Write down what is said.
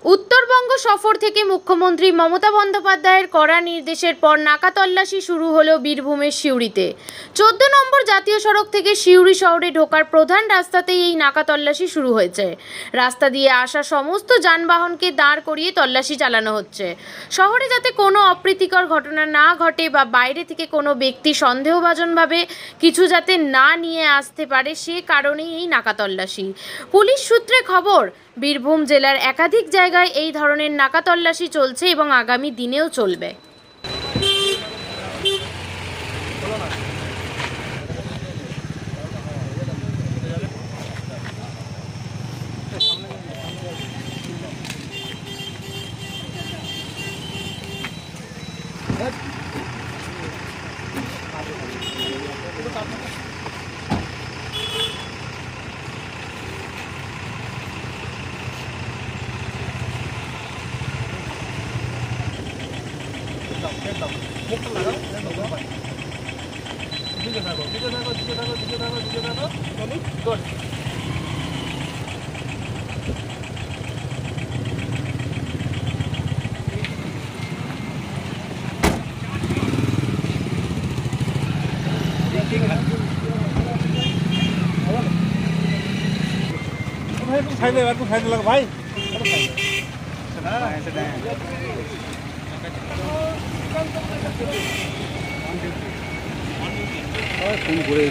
উত্তরবঙ্গ সফর থেকে মুখ্যমন্ত্রী মমতা বন্দ্যোপাধ্যায়ের কড়া নির্দেশের পর নাকা তল্লাশি শুরু হলো বীরভূমের সিউড়িতে। 14 নম্বর জাতীয় সড়ক থেকে সিউড়ি শহরে ঢোকার প্রধান রাস্তাতেই এই নাকা তল্লাশি শুরু হয়েছে। রাস্তা দিয়ে আসা সমস্ত যানবাহনকে দাঁড় করিয়ে তল্লাশি চালানো হচ্ছে। শহরে যাতে কোনো অপ্রীতিকর ঘটনা না ঘটে বা বাইরে থেকে কোনো ব্যক্তি সন্দেহভাজনভাবে কিছু যাতে না নিয়ে আসতে পারে, সে কারণেই এই নাকা তল্লাশি। পুলিশ সূত্রে খবর, বীরভূম জেলার একাধিক জায়গায় এই ধরনের নাকা তল্লাশি চলছে এবং আগামী দিনেও চলবে। भाई लगा भाई फोन করে